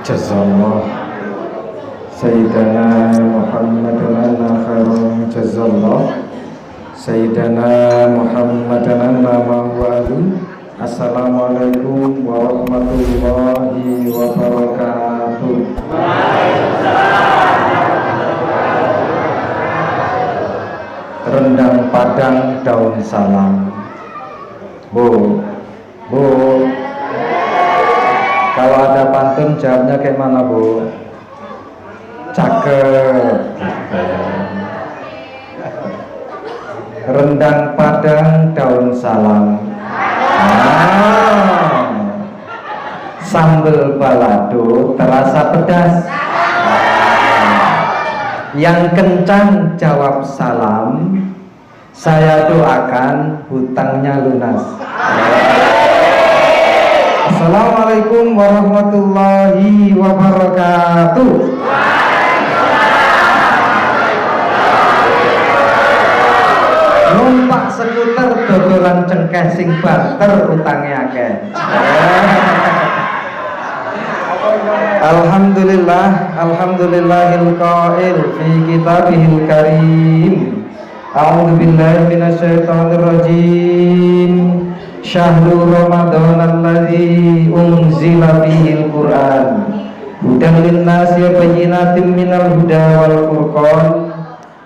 Jazallah Sayyidana Muhammadan anna khairan jazallah Sayyidana Muhammadan anna ma'walu. Assalamualaikum warahmatullahi wabarakatuh. Rendang Padang daun salam. Bu, kalau ada pantun jawabnya kayak mana, Bu? Cakep. Rendang Padang daun salam. Sambal balado terasa pedas. Yang kencang jawab salam. Saya doakan hutangnya lunas. Assalamualaikum warahmatullahi wabarakatuh. Numpak skuter dodolan cengkeh sing banter utangnya akeh. Alhamdulillahil qail fi kitabihil karim. A'udzu billahi minasyaitonir rajim. Syahrul Ramadan alladzi unzila fihil Qur'an hudan linnasi wa bayyinatin minal huda wal furqan.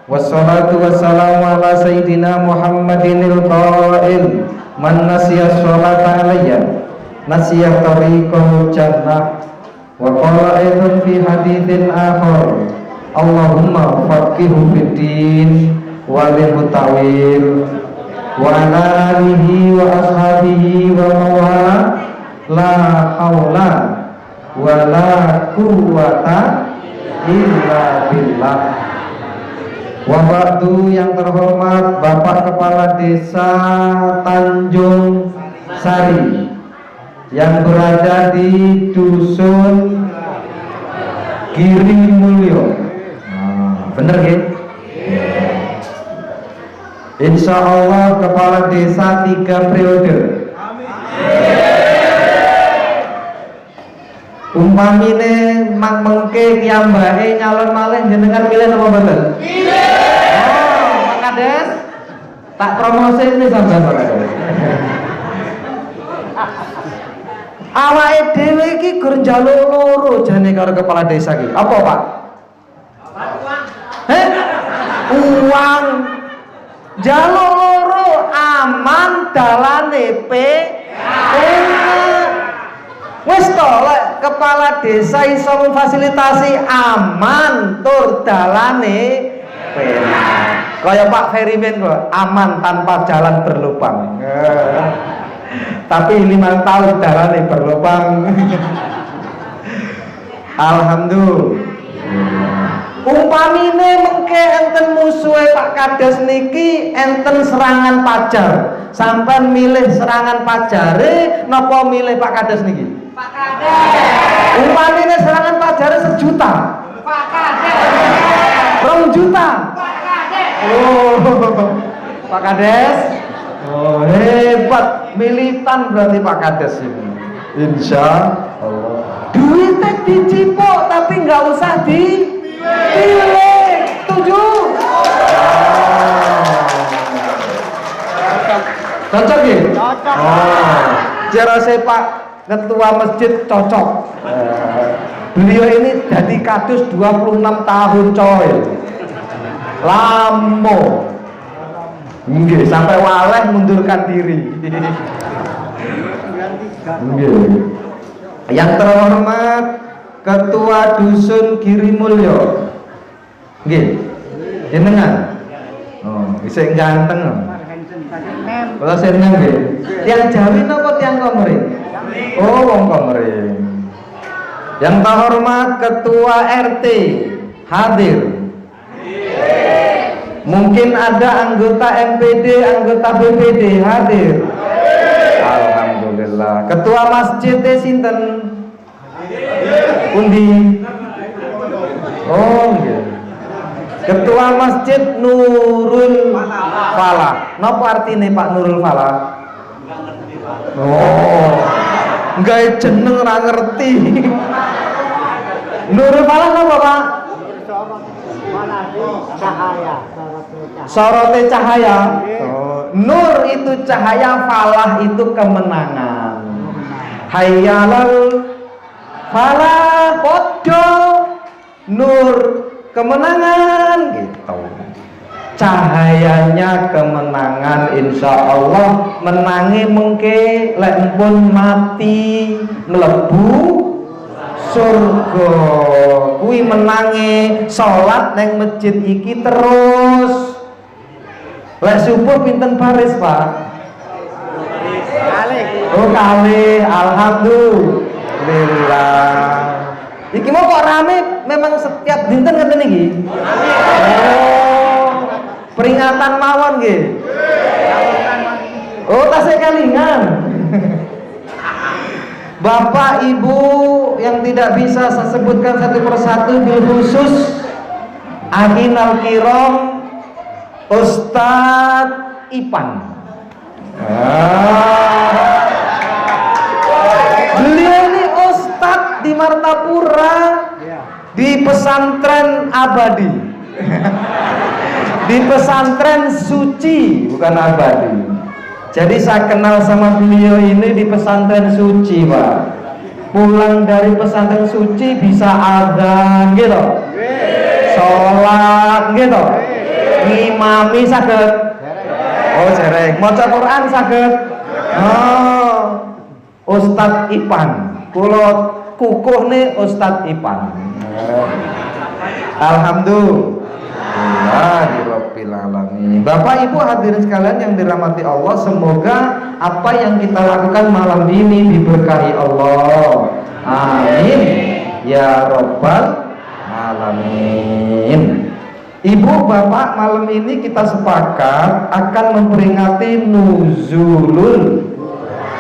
Wassalatu wassalamu ala sayyidina Muhammadinil qail man nasiya sholata alayya nasiya tariqal jannah. Wa qala aidan fi haditsin akhar Allahumma faqihhu fid din wa bil tawil wa ala alihi wa ashabihi wa mawala la haula wa la quwwata illa billah. Wa ba'du, yang terhormat Bapak Kepala Desa Tanjung Sari yang berada di Dusun Giri Mulyo. Bener ya? Insya Allah kepala desa 3 periode. Umpamine mang mengke kiambake nyalon malih jenengan milih apa mboten? Milih. Pak Kades, tak promosi ini sampean Pak Kades. Awake dhewe iki gur njaluk loro jane karo kepala desa iki. Apa, Pak? Uang. Jalur loro aman dalane wis to lek kepala desa iso memfasilitasi aman tur dalane penak. Kaya Pak Ferimen kok aman tanpa jalan berlubang. Tapi 5 tahun dalane berlubang. Alhamdulillah. Umpamine mengke enten musuhe Pak Kades niki enten serangan pajar, sampean milih serangan pajare napa milih Pak Kades niki? Pak Kades. Umpamine serangan pajare 1 juta. Pak Kades. 2 juta. Pak Kades. Oh, Pak Kades. Oh, hebat, militan berarti Pak Kades ini. Insya Allah. Duitnya dicipok tapi nggak usah pilih, setuju? Cocok ya? Cocok. Cara saya Pak Ketua Masjid cocok. Beliau ini jadi kadus 26 tahun coy. Lamo. Nggih, sampai waleh mundurkan diri. Nggih. Yang terhormat Ketua Dusun Giri Mulyo. Nggih. Jenengan. Oh, isih ganteng. Kalau seneng nggih. Tiang Jawi napa tiang Komering? Oh, wong Komering. Yang terhormat Ketua RT hadir. Mungkin ada anggota MPD, anggota BPD hadir. Alhamdulillah. Ketua masjid sinten? Undi. Oh nggih. Ketua Masjid Nurul Falah. Napa artine Pak Nurul Falah? Oh. Gawe jeneng ora ngerti. Nurul falah apa Pak? Cahaya. Sorote cahaya. Nur itu cahaya, falah itu kemenangan. Hayyalal falah podo nur kemenangan gitu. Cahayanya kemenangan, insya Allah menangi mengke lek pun mati mlebu surga. Kuwi menangi salat nang masjid iki terus. Lek subuh pinten baris Pak? Oh kali, alhamdulillah. Iki mau kok rame memang setiap dinten ngeten iki. Oh, peringatan mawon nggih. Oh, tasih kalingan. Bapak Ibu yang tidak bisa saya sebutkan satu persatu, bil khusus Akinal Kiram Ustadz Ipan. Beliau ini Ustadz di Martapura, di pesantren abadi, di pesantren suci, bukan abadi. Jadi saya kenal sama beliau ini di pesantren suci Pak. Pulang dari pesantren suci bisa azan gitu, sholat gitu, ngimami saged. Oh jereng, maca Quran saged. Oh, Ustadz Ipan, kulo kukuh nih Ustadz Ipan. Alhamdulillahirabbil alamin. Bapak Ibu hadirin sekalian yang dirahmati Allah, semoga apa yang kita lakukan malam ini diberkahi Allah. Amin ya rabbal alamin. Ibu bapak, malam ini kita sepakat akan memperingati nuzulul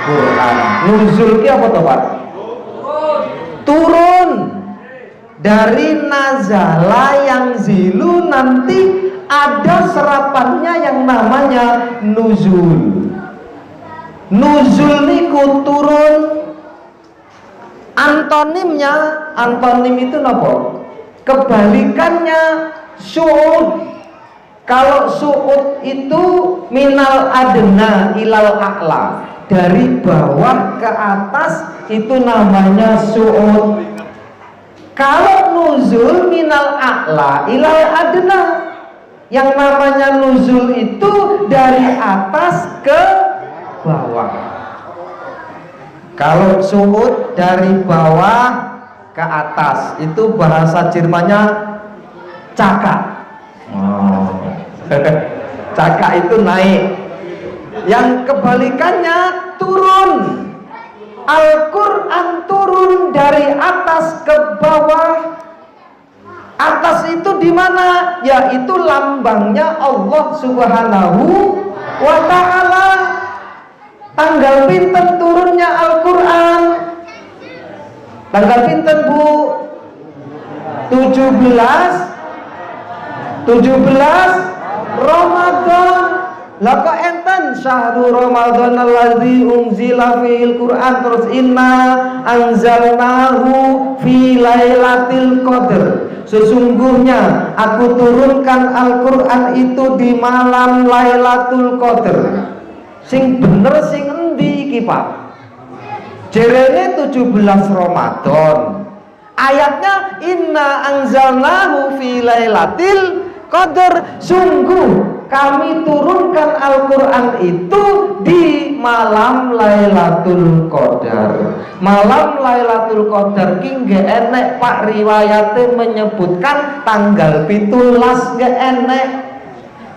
Quran. Nuzul ki apa toh Pak? Turun. Dari nazala yang zilu nanti ada serapannya yang namanya nuzul. Nuzul niku turun. Antonimnya, antonim itu napa? Kebalikannya su'ud. Kalau su'ud itu minal adna ilal a'la, dari bawah ke atas itu namanya su'ud. Kalau nuzul minal a'la ilal adna, yang namanya nuzul itu dari atas ke bawah. Kalau su'ud dari bawah ke atas, itu bahasa Jermannya caka. Oh. Caka itu naik. Yang kebalikannya turun. Al-Quran turun dari atas ke bawah. Atas itu di mana? Yaitu lambangnya Allah Subhanahu wa ta'ala. Tanggal pinten turunnya Al-Quran? Tanggal pinten Bu? 17 Ramadan. Lah kok enten syahrul Ramadan allazi unzila fil Quran, terus inna anzalnahu fi lailatul qadar. Sesungguhnya aku turunkan Al-Qur'an itu di malam Lailatul Qadar. Sing bener sing endi iki, Pak? Jerene 17 Ramadan. Ayatnya inna anzalnahu fi lailatul qadar. Sungguh kami turunkan Al-Quran itu di malam Lailatul Qadar. Malam Lailatul Qadar ki nggih enek Pak riwayate menyebutkan tanggal 17 nggih enek.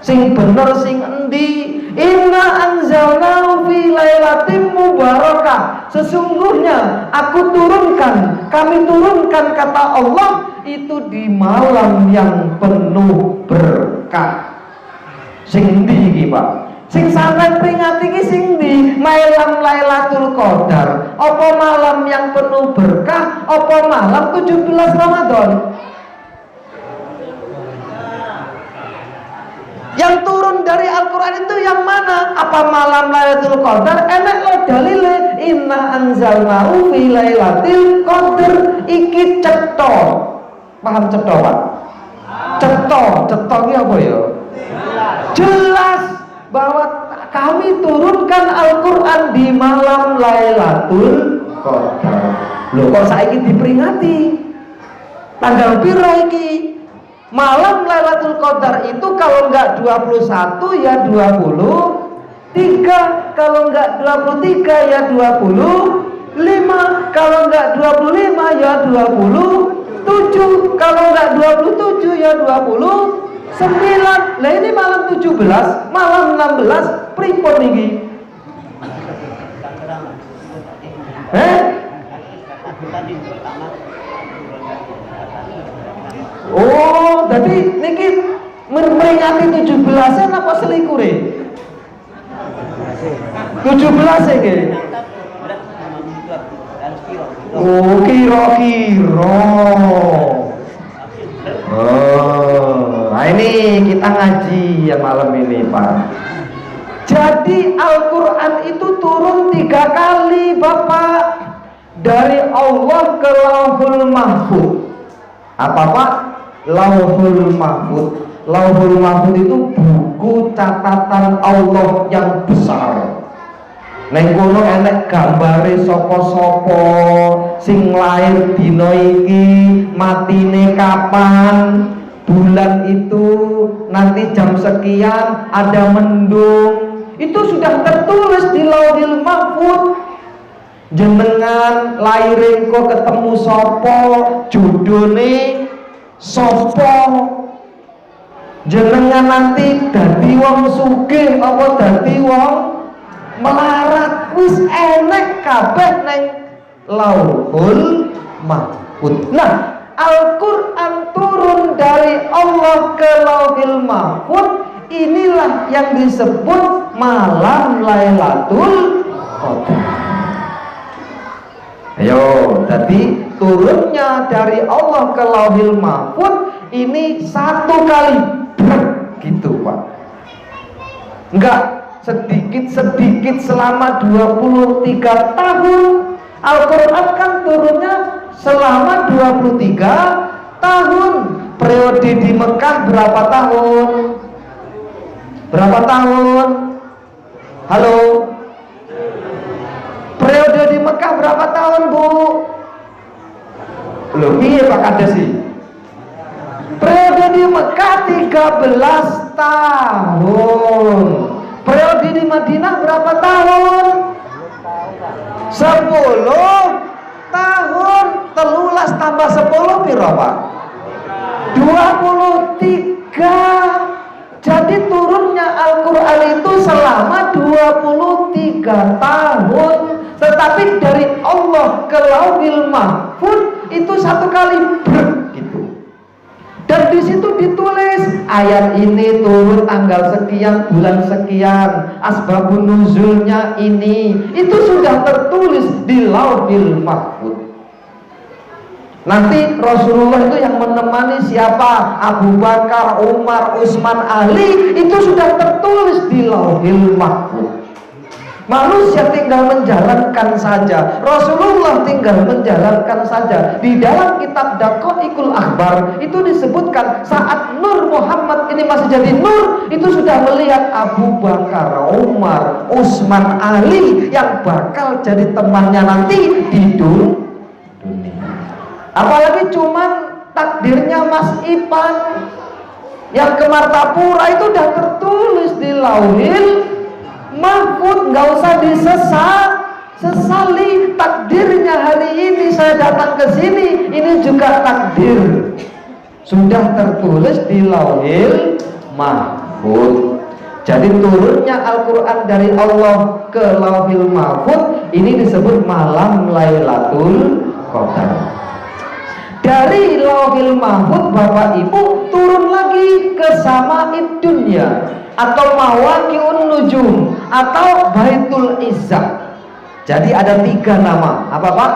Sing bener sing endi? Inna anzalnahu fi lailatin mubarakah. Sesungguhnya aku turunkan, kami turunkan kata Allah itu di malam yang penuh berkah. Sing ndi iki, Pak? Sing sampean peringati iki sing ndi? Malam Lailatul Qadar. Apa malam yang penuh berkah? Apa malam 17 Ramadan? Yang turun dari Al-Quran itu yang mana? Apa malam Lailatul Qadar? Enak lo dalile. Inna anzalnahu fi lailatul qadar. Iki cetha Paham cetha, Pak? Cetha ini apa ya? Jelas bahwa kami turunkan Al-Quran di malam Lailatul Qadar. Loh kok saiki diperingati? Tanggal piro iki? Malam Lailatul Qadar itu kalau enggak 21 ya 23, kalau enggak 23 ya 25, kalau enggak 25 ya 27, kalau enggak 27 ya 29. Lah ini malam 17, malam 16 pripun iki? Oh, jadi niki memperingati 17-an apa selikure? 17 iki. Oh, kira-kira. Oh, nah ini kita ngaji ya malam ini, Pak. Jadi Al-Quran itu turun 3 kali, Bapak, dari Allah ke Lauhul Mahfuz. Apa, Pak? Lauhul Mahfuz. Lauhul Mahfuz itu buku catatan Allah yang besar. Neng kono enek gambare sapa-sapa sing lair dina iki, matine kapan, bulan itu, nanti jam sekian, ada mendung. Itu sudah tertulis di Lauhul Mahfuz. Jenengan laire kok ketemu sapa, jodone sapa, jenengan nanti dadi wong sugih apa dadi wong melarat, wis enek kabeh neng Lauhul Mahfuz. Nah, Al-Quran turun dari Allah ke Lauhul Mahfuz. Inilah yang disebut malam Lailatul Qadar. Ayo, jadi turunnya dari Allah ke Lauhul Mahfuz ini 1 kali gitu, Pak. Enggak sedikit-sedikit selama 23 tahun. Al-Quran kan turunnya selama 23 tahun. Periode di Mekah berapa tahun? Berapa tahun? Halo? Periode di Mekah berapa tahun, Bu? Loh, iya Pak Kadesi. Periode di Mekah 13 tahun. Periode di Madinah berapa tahun? 10 tahun. 13 tambah 10 piro, Pak? 23. Jadi turunnya Al-Quran itu selama 23 tahun. Tetapi dari Allah ke Lauhul Mahfuz itu 1 kali gitu. Dan di situ ditulis ayat ini turun tanggal sekian, bulan sekian, asbabun nuzulnya ini. Itu sudah tertulis di Lauhul Mahfuz. Nanti Rasulullah itu yang menemani siapa? Abu Bakar, Umar, Utsman, Ali. Itu sudah tertulis di Lauhul Mahfuz. Manusia tinggal menjalankan saja. Rasulullah tinggal menjalankan saja. Di dalam kitab Daqaiqul Akhbar itu disebutkan saat Nur Muhammad ini masih jadi Nur, itu sudah melihat Abu Bakar, Umar, Utsman, Ali yang bakal jadi temannya nanti di dunia. Apalagi cuman takdirnya Mas Ipan yang ke Martapura itu udah tertulis di Lauhul Mahfuz. Nggak usah sesali takdirnya hari ini saya datang ke sini, ini juga takdir sudah tertulis di Lauhul Mahfuz. Jadi turunnya Al-Quran dari Allah ke Lauhul Mahfuz ini disebut malam Lailatul Qadar. Dari Lauhul Mahfuz Bapak Ibu turun lagi ke Sama'id Dunya atau Mawaqi'un Nujum atau Baitul Izzah. Jadi ada 3 nama. Apa, Pak?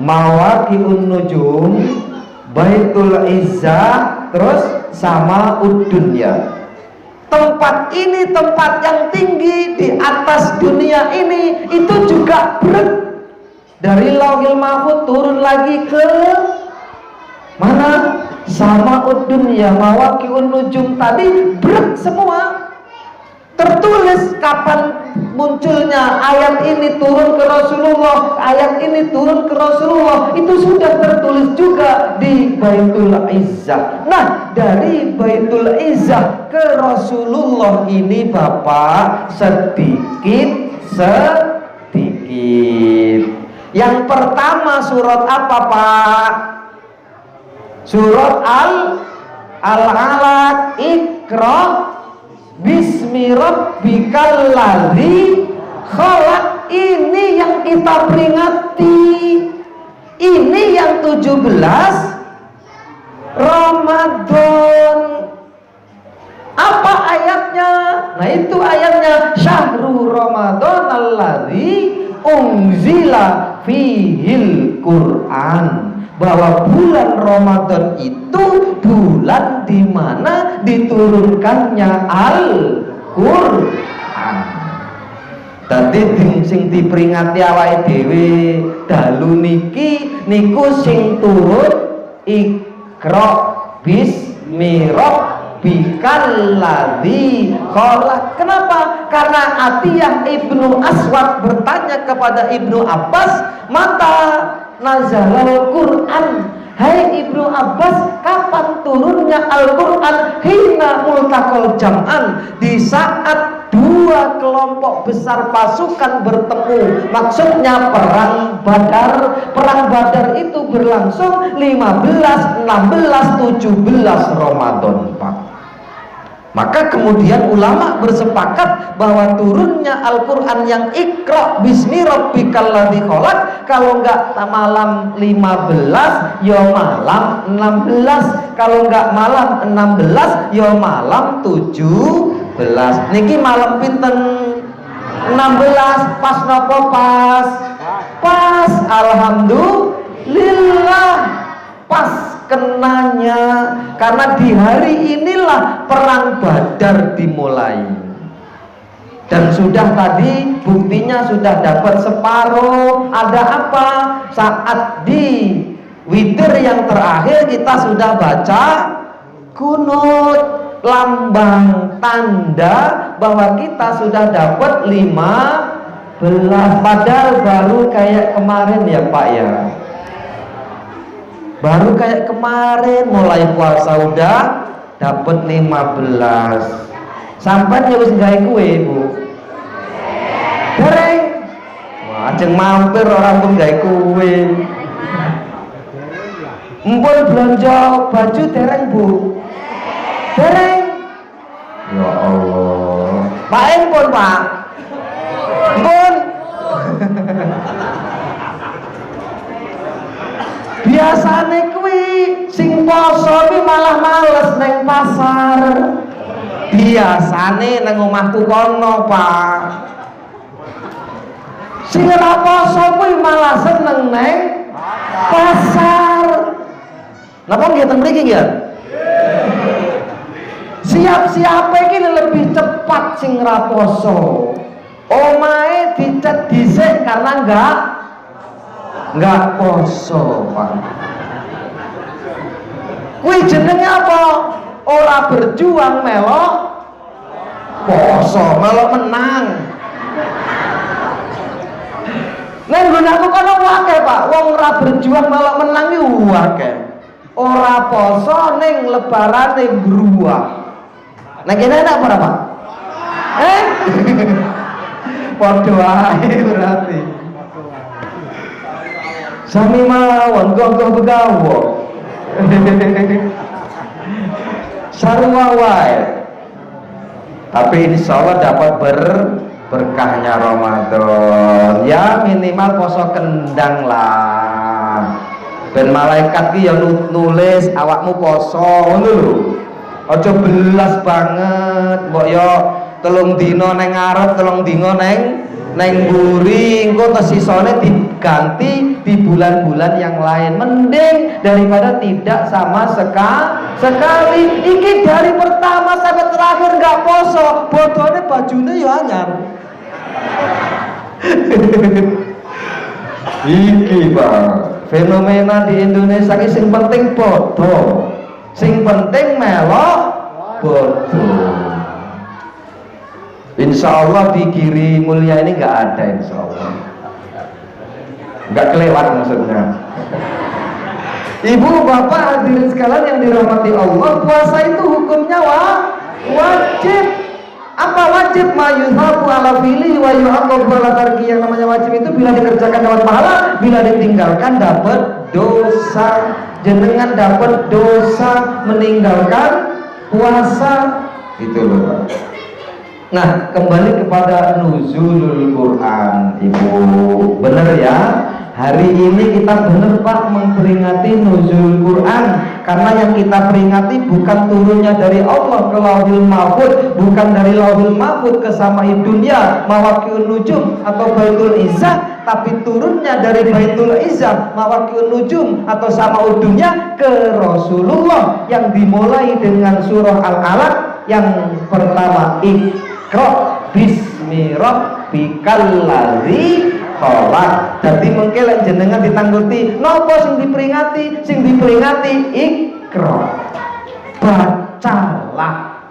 Mawaqi'un Nujum, Baitul Izzah, terus Sama'ud Dunya. Tempat ini tempat yang tinggi di atas dunia ini, itu juga dari Lauhul Mahfuz turun lagi ke Mana sama dunya mawaqi'un nujum tadi brek semua tertulis kapan munculnya ayat ini turun ke Rasulullah, ayat ini turun ke Rasulullah, itu sudah tertulis juga di Baitul Izzah. Nah, dari Baitul Izzah ke Rasulullah ini Bapak sedikit. Yang pertama surat apa Pak? Surat Al-Alaq, Iqra bismi rabbikal ladzi khalaq. Ini yang kita peringati. Ini yang 17 Ramadan. Apa ayatnya? Nah, itu ayatnya syahrul Ramadan alladzi unzila fihil Quran. Bahwa bulan Ramadan itu bulan di mana diturunkannya Al-Qur'an. Tadi sing diperingati awake dhewe dalu niki niku sing turun Iqra bismi rabbikal ladzi khalaq. Kenapa? Karena Atiyah Ibnu Aswad bertanya kepada Ibnu Abbas, "Mata nazalal Quran?" Hai Ibnu Abbas, kapan turunnya Al-Quran? Hina multaqal jam'an, di saat dua kelompok besar pasukan bertemu. Maksudnya perang Badar. Perang Badar itu berlangsung 15, 16, 17 Ramadan Pak. Maka kemudian ulama bersepakat bahwa turunnya Al-Quran yang Iqra bismi rabbikal ladzi khalaq, kalau enggak malam 15 ya malam 16, kalau enggak malam 16 ya malam 17. Niki malam pinten? 16. Pas napa pas? Pas, alhamdulillah pas kenanya, karena di hari inilah perang Badar dimulai. Dan sudah tadi buktinya sudah dapat separuh. Ada apa? Saat di witir yang terakhir kita sudah baca kunut, lambang tanda bahwa kita sudah dapat 15. Padahal baru kayak kemarin ya Pak ya. Baru kayak kemarin mulai puasa udah dapat 15. Sampai ya wis gawe kue Bu. Dereng. Wah, ajeng mampir orang pun gawe kue. Mpun belanja baju dereng Bu. Dereng. Ya Allah. Pak pun Pak. Mpun. Biasane kuwi sing poso kuwi malah males neng pasar. Biasane nang omahku kono, Pak. Sing ora poso kuwi malah seneng neng pasar. Napa nggih ten mriki nggih? Siap-siap iki lebih cepat sing ora poso. Omahe dicet dhisik karena enggak poso Pak. Kuwi jenenge apa? Ora berjuang melok poso, melok menang. Neng gunaku kono akeh Pak, wong ora berjuang melok menang iki akeh. Ora poso ning lebarane gruwah. Nek kene enak apa Pak? Padha wae berarti. Sami mawon gogoh begawo. Sarua wae. Tapi insya Allah dapat berkahnya Ramadan. Ya minimal poso kendang lah. Ben malaikat ki ya nulis awakmu poso ngono lho. Aja belas banget, mbok yo 3 dina neng ngarep, 3 dina neng mburi, engko sisane diganti di bulan-bulan yang lain. Mending daripada tidak sama sekali. Iki dari pertama sampai terakhir nggak poso, bodone bajune yo anyar. Iki Pak, fenomena di Indonesia ini sing penting bodoh, sing penting melok bodoh. Insya Allah di Giri Mulia ini nggak ada, insya Allah nggak kelewat maksudnya. Ibu bapak hadirin sekalian yang dirahmati Allah, puasa itu hukumnya wajib. Apa wajib? Mayuhabu ala fili wa yu'aqabu ala tarki. Yang namanya wajib itu bila dikerjakan dapat pahala, bila ditinggalkan dapat dosa. Jenengan dapat dosa meninggalkan puasa, gitu loh. Nah, kembali kepada nuzulul Quran, Ibu. Benar ya? Hari ini kita benar Pak memperingati nuzul Quran, karena yang kita peringati bukan turunnya dari Allah ke Lauhul Mahfuz, bukan dari Lauhul Mahfuz ke samai dunia Mawaqi'un Nujum atau Baitul Izzah, tapi turunnya dari Baitul Izzah Mawaqi'un Nujum atau samaud dunia ke Rasulullah, yang dimulai dengan surah Al-Alaq yang pertama, Iqra bismi rabbikal ladzi kholaq. Jadi mungkin jenengan ditangguti nopo sing diperingati, Iqra, bacalah.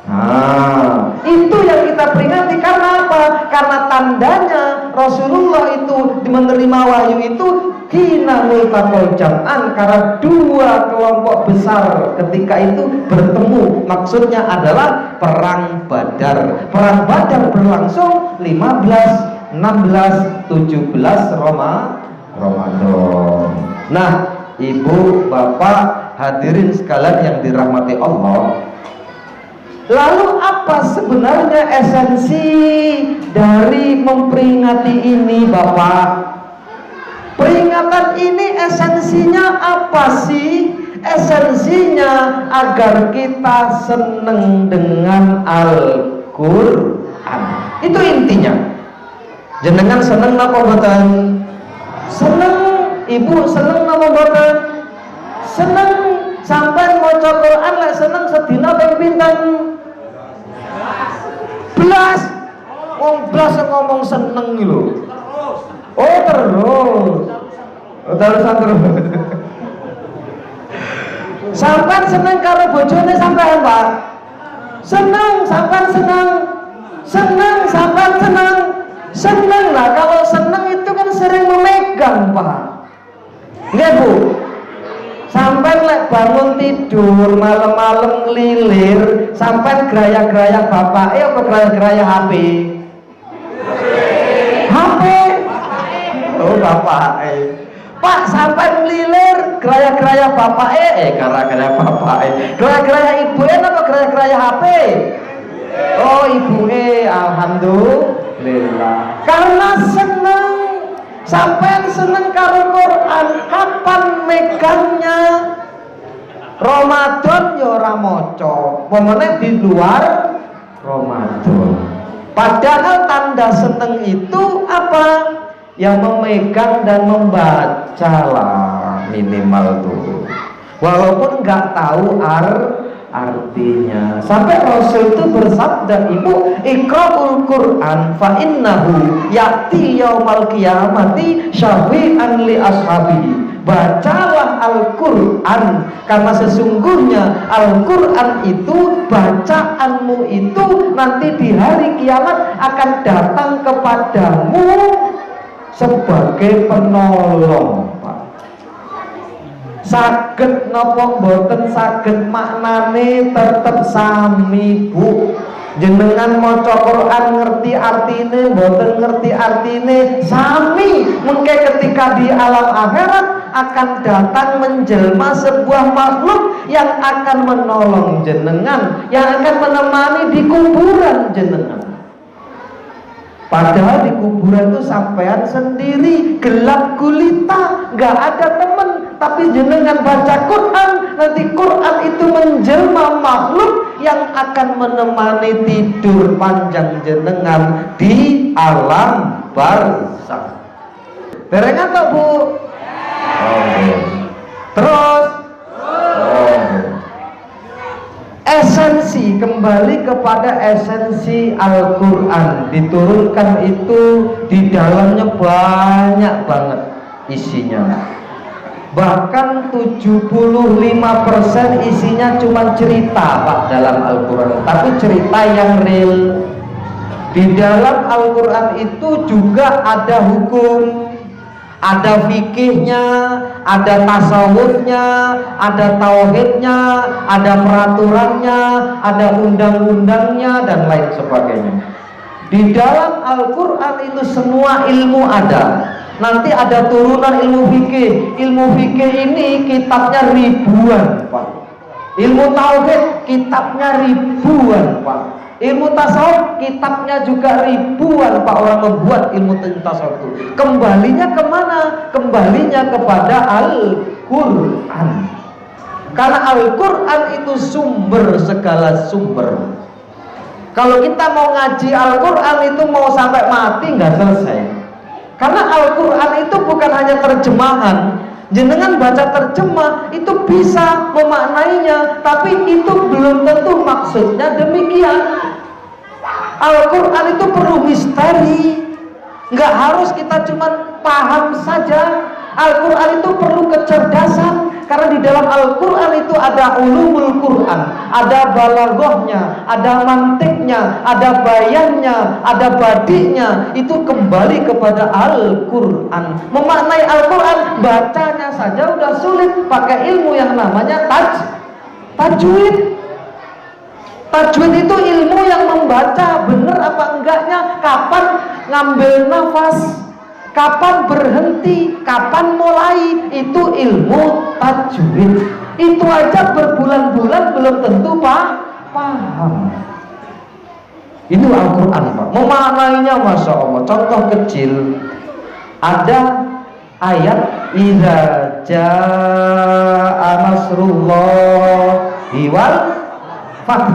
Nah, itu yang kita peringati. Karena apa? Karena tandanya Rasulullah itu menerima wahyu itu hina multaqal jam'an, karena dua kelompok besar ketika itu bertemu. Maksudnya adalah perang Badar. Perang Badar berlangsung 15, 16, 17 Ramadan. Nah, ibu, bapak, hadirin sekalian yang dirahmati Allah, lalu apa sebenarnya esensi dari memperingati ini, bapak? Peringatan ini esensinya apa sih? Esensinya agar kita seneng dengan Al-Quran. Itu intinya. Jenengan seneng napa mboten? Seneng. Ibu seneng napa mboten? Seneng. Sampai maca Quran lek seneng sedina ping pinten? Belas. Wong blas ngomong seneng iki lho. Oh terus. Terus. Sampai seneng karo bojone sampean, Pak? Seneng, sampean seneng. Seneng, sampean seneng. Seneng lah, kalau seneng itu kan sering memegang, Pak. Nggih, Bu. Sampai lek bangun tidur malam-malam ngelilir, sampai geraya-geraya bapak, apa geraya-geraya HP? HP. Oh, bapak. Pak, sampai ngelilir geraya-geraya bapak, geraya-geraya bapak. Geraya-geraya ibu apa geraya-geraya HP? Oh, ibu alhamdulillah. Karena seneng. Sampai seneng karo Quran, kapan megangnya? Ramadan ya ora maca, pomone di luar Ramadan. Padahal tanda seneng itu apa? Yang memegang dan membaca lah minimal tuh. Walaupun nggak tahu artinya. Sampai Rasul itu bersabda, Ibu, Iqra'ul Qur'an fa innahu ya'ti yaumal qiyamati syafi'an li ashabihi. Bacalah Al-Qur'an, karena sesungguhnya Al-Qur'an itu, bacaanmu itu nanti di hari kiamat akan datang kepadamu sebagai penolong. Saged napa mboten saged, maknane tetep sami, Bu. Jenengan maca Quran ngerti artine, mboten ngerti artine, sami. Mengke ketika di alam akhirat akan datang menjelma sebuah makhluk yang akan menolong jenengan, yang akan menemani di kuburan jenengan. Padahal di kuburan itu sampean sendiri, gelap gulita, nggak ada teman. Tapi jenengan baca Quran, nanti Quran itu menjelma makhluk yang akan menemani tidur panjang jenengan di alam barzakh. Dereng apa, Bu? Terus esensi, kembali kepada esensi Al-Quran. Diturunkan itu di dalamnya banyak banget isinya. Bahkan 75% isinya cuma cerita Pak dalam Al-Quran, tapi cerita yang real. Di dalam Al-Quran itu juga ada hukum, ada fikihnya, ada tasawufnya, ada tauhidnya, ada peraturannya, ada undang-undangnya, dan lain sebagainya. Di dalam Al-Quran itu semua ilmu ada. Nanti ada turunan ilmu fikih. Ilmu fikih ini kitabnya ribuan Pak. Ilmu tauhid kitabnya ribuan Pak. Ilmu tasawuf kitabnya juga ribuan Pak. Orang membuat ilmu tasawuf itu kembalinya kemana? Kembalinya kepada Al-Quran. Karena Al-Quran itu sumber segala sumber. Kalau kita mau ngaji Al-Quran itu mau sampai mati nggak selesai. Karena Al-Quran itu bukan hanya terjemahan. Jenengan baca terjemah itu bisa memaknainya, tapi itu belum tentu maksudnya demikian. Al-Quran itu perlu misteri. Nggak harus kita cuma paham saja. Al-Quran itu perlu kecerdasan. Karena di dalam Al-Quran itu ada ulumul Quran, ada balaghahnya, ada mantiknya, ada bayannya, ada badinya. Itu kembali kepada Al-Quran. Memaknai Al-Quran, bacanya saja udah sulit, pakai ilmu yang namanya tajwid. Tajwid itu ilmu yang membaca benar apa enggaknya, kapan ngambil nafas, kapan berhenti, kapan mulai, itu ilmu tajwid. Itu aja berbulan-bulan belum tentu paham. Itu Al-Quran Pak. Memaknainya Masya Allah. Contoh kecil, ada ayat idza jaa nasrullahi wal fath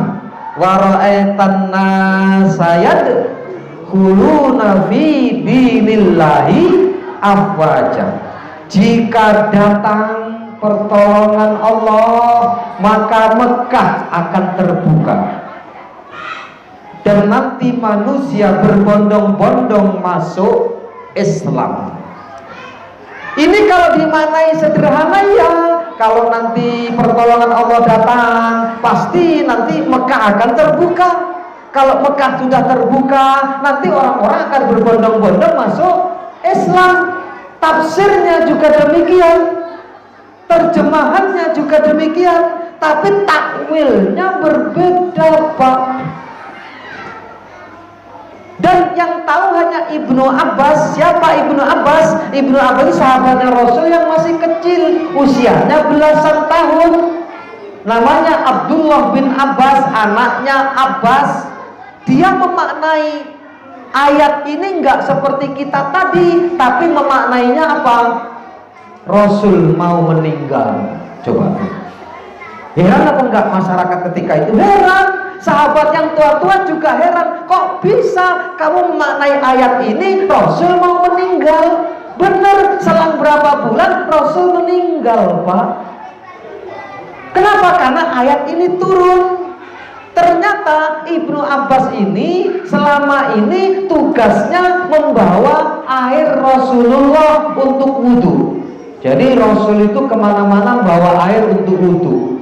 wa ra'aitan nasa yadkhuluna fi dinillahi afwaja. Jika datang pertolongan Allah, maka Mekah akan terbuka dan nanti manusia berbondong-bondong masuk Islam. Ini kalau dimaknai sederhana ya, kalau nanti pertolongan Allah datang, pasti nanti Mekah akan terbuka. Kalau Mekah sudah terbuka, nanti orang-orang akan berbondong-bondong masuk Islam. Tafsirnya juga demikian, terjemahannya juga demikian, tapi takwilnya berbeda Pak. Dan yang tahu hanya Ibnu Abbas. Siapa Ibnu Abbas? Ibnu Abbas sahabatnya Rasul yang masih kecil, usianya belasan tahun. Namanya Abdullah bin Abbas, anaknya Abbas. Dia memaknai ayat ini enggak seperti kita tadi, tapi memaknainya apa? Rasul mau meninggal. Coba. Heran apa enggak masyarakat ketika itu? Heran. Sahabat yang tua-tua juga heran, kok bisa kamu memaknai ayat ini Rasul mau meninggal? Benar, selang berapa bulan Rasul meninggal Pak. Kenapa? Karena ayat ini turun. Ternyata Ibnu Abbas ini selama ini tugasnya membawa air Rasulullah untuk wudhu. Jadi Rasul itu kemana-mana bawa air untuk wudhu.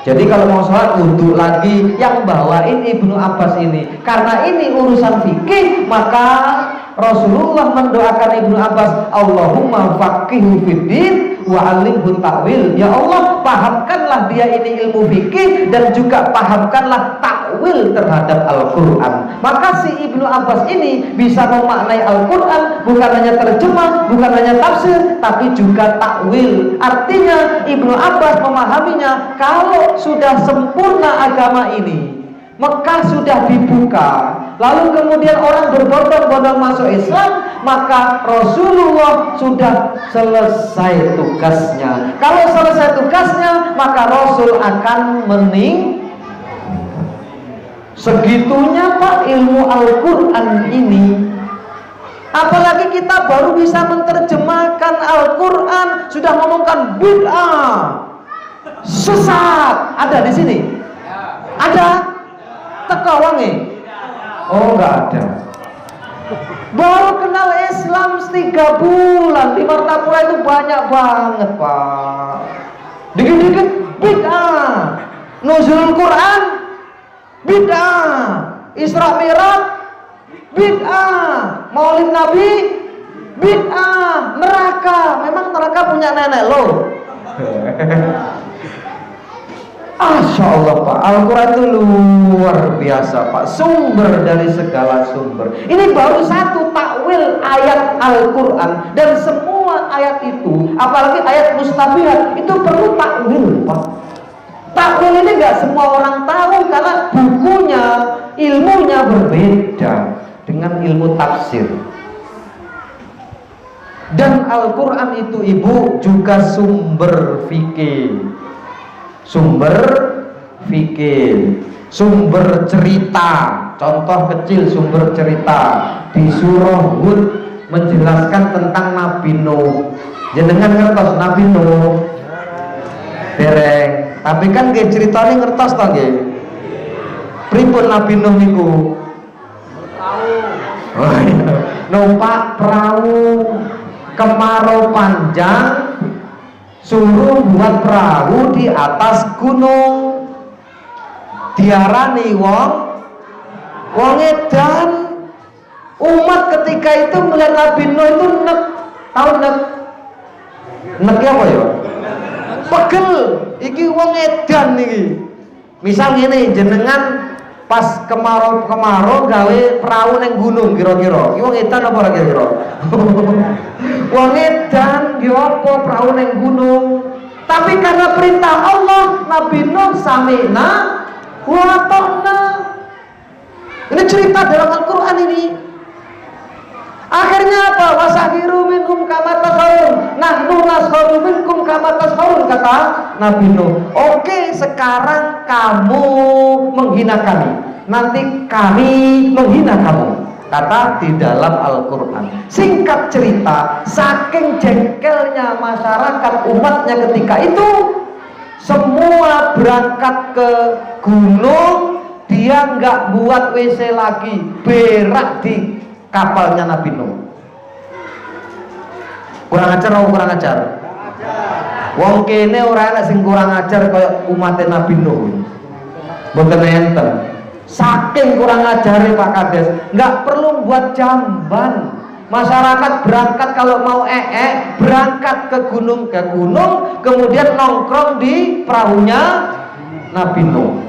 Jadi kalau mau sholat wudhu lagi, yang bawain Ibnu Abbas ini. Karena ini urusan fikih, maka Rasulullah mendoakan Ibnu Abbas, Allahumma faqihu fiddin wa alimhu ta'wil. Ya Allah, pahamkanlah dia ini ilmu fikih dan juga pahamkanlah takwil terhadap Al-Quran. Maka si Ibnu Abbas ini bisa memaknai Al-Quran bukan hanya terjemah, bukan hanya tafsir, tapi juga takwil. Artinya Ibnu Abbas memahaminya, kalau sudah sempurna agama ini, Mekah sudah dibuka, lalu kemudian orang berbondong-bondong masuk Islam, maka Rasulullah sudah selesai tugasnya. Kalau selesai tugasnya, maka Rasul akan meninggal. Segitunya Pak ilmu Al-Quran ini. Apalagi kita baru bisa menerjemahkan Al-Quran, sudah ngomongkan bid'ah, sesat. Ada di sini? Ada? Teka wangi? Oh, enggak ada. Baru kenal Islam 3 bulan di Martapura itu banyak banget Pak. Dikit-dikit bid'ah. Nuzul Quran bid'ah. Isra Mi'raj bid'ah. Maulid Nabi bid'ah. Neraka, memang neraka punya nenek lo. Masya Allah Pak, Al-Quran itu luar biasa Pak, sumber dari segala sumber. Ini baru satu takwil ayat Al-Quran, dan semua ayat itu, apalagi ayat mustabihat, itu perlu takwil Pak. Takwil ini gak semua orang tahu, karena bukunya, ilmunya berbeda dengan ilmu tafsir. Dan Al-Quran itu Ibu juga sumber fikih, sumber fikih, sumber cerita. Contoh kecil sumber cerita di surah Hud menjelaskan tentang Nabi Nuh. Jenengan ngertos Nabi Nuh? Dereng. Tapi kan nggih ceritane ngertos to nggih. Pripun Nabi Nuh niku? Numpak perahu, kemarau panjang, suruh buat perahu di atas gunung. Diarani wong edan. Umat ketika itu melihat Nabi Nuh itu tahu nek apa ya? Pegel, iki wong edan iki. Misal ngene, jenengan pas kemarau gawe perahu neng gunung kira-kira. Iki wong edan apa ora kira-kira? Wong edan yo apa perahu neng gunung. Tapi karena perintah Allah, Nabi Nuh sami'na wa ata'na. Ini cerita dalam Al-Quran ini. Akhirnya apa? Wasahiru minkum kama tasharun. Nahnu nasharu minkum kama tasharun, kata Nabi Nuh. Oke, sekarang kamu menghina kami, nanti kami menghina kamu, kata di dalam Al-Quran. Singkat cerita, saking jengkelnya masyarakat umatnya ketika itu, semua berangkat ke gunung. Dia nggak buat WC lagi, berak di kapalnya Nabi Nuh. Kurang ajar atau kurang ajar? Wong kene ora enak sing kurang ajar kaya umat Nabi Nuh. Mboten enten. Saking kurang ajare Pak Kades, nggak perlu buat jamban. Masyarakat berangkat kalau mau berangkat ke gunung, kemudian nongkrong di perahunya Nabi Nuh.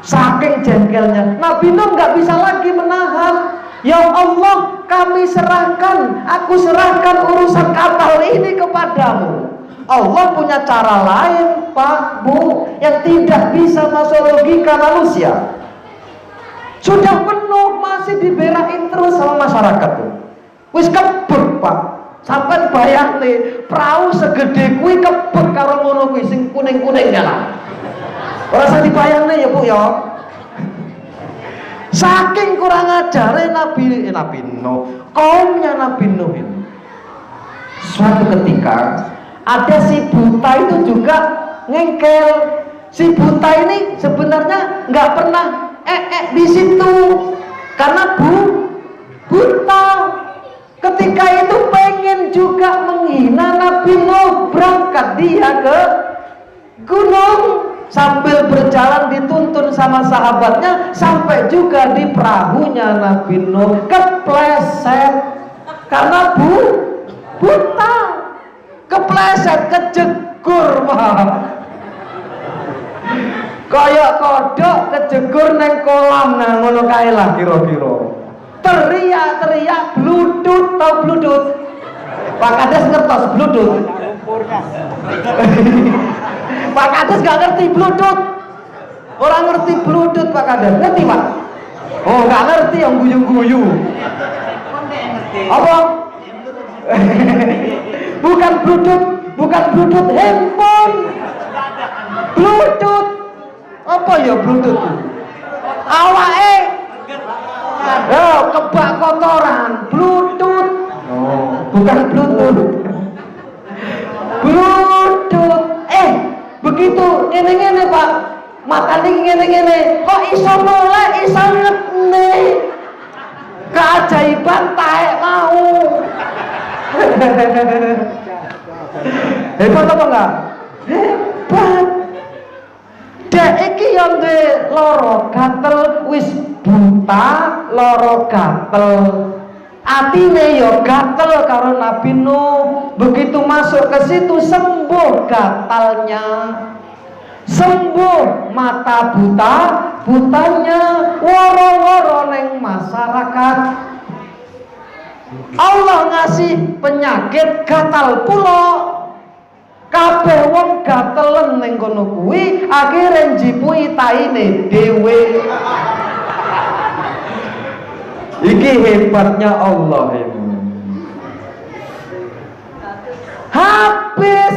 Saking jengkelnya, Nabi Nuh nggak bisa lagi menahan. Ya Allah, kami serahkan, aku serahkan urusan kapal ini kepadamu. Allah punya cara lain Pak Bu, yang tidak bisa masuk logika manusia. Sudah penuh, masih dibelain terus sama masyarakat tuh. Wis kebek Pak, sampai bayang nih perahu segede kui kebek karo ngono kui sing kuning-kuning lah. Ora usah dibayang nih ya Bu ya. Saking kurang ajarnya Nabi Nuh, kaumnya Nabi Nuh ini. Suatu ketika ada si buta itu juga ngengkel. Si buta ini sebenarnya nggak pernah di situ karena buta. Ketika itu pengen juga menghina Nabi Nuh, berangkat dia ke gunung. Sambil berjalan dituntun sama sahabatnya, sampai juga di perahunya Nabi Nuh kepleset karena buta, kepleset, kejegur kayak kodok kejegur neng kolam. Nah ngono kae lah kira-kira. Teriak-teriak bludut, tau bludut? Pak Kades ngertos bludut? Pak Kades gak ngerti bludut. Orang ngerti bludut Pak Kades, ngerti Pak? Oh gak ngerti yang guyu-guyu. Apa? Bukan bludut handphone. Bludut. Apa ya bludut? Awake. Oh, kebak kotoran, bludut. Oh, bukan bludut. Bludut. Begitu ngene-ngene Pak, matane ngene-ngene, kok iso noleh, iso ngene. Keajaiban taek mau. Hebat apa enggak? Hebat. Dek iki yang de loro gatel wis buta, loro gatel. Atine yo gatel karo Nabi Nuh. Begitu masuk ke situ sembuh gatalnya. Sembuh mata buta, butanya woro-woro neng masyarakat. Allah ngasih penyakit gatal pulo. Kabeh wong gatelen ning kono kuwi akhire njipui taine dhewe. Iki hebatnya Allah ini. Habis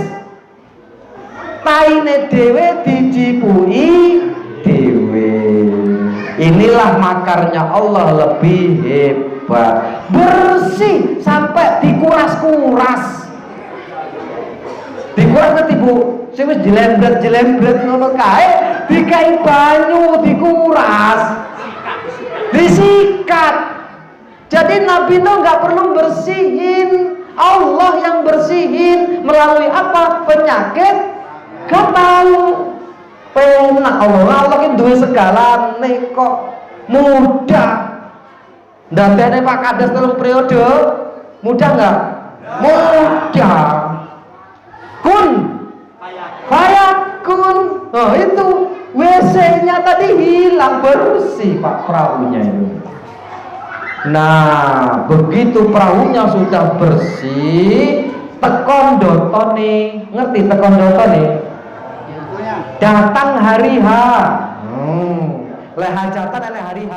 taine dhewe dijipui dhewe. Inilah makarnya Allah lebih hebat. Bersih sampai dikuras-kuras. Dikuras ngerti Bu? Sing wis dilembret-jelembret ngono kae, dikai banyu, dikuras. Disikat. Jadi Nabi Nuh nggak perlu bersihin, Allah yang bersihin melalui apa? Penyakit gatal. Penak Allah ki duwe segalane kok mudah. Ndadekne Pak Kades 3 periode mudah nggak? Mudah. Kun fayakun. Oh itu WC-nya tadi hilang, bersih Pak perahunya itu. Nah, begitu perahunya sudah bersih, tekon dotone, ngerti tekon dotone? Datang hari H. Leh hajatan leh hari H.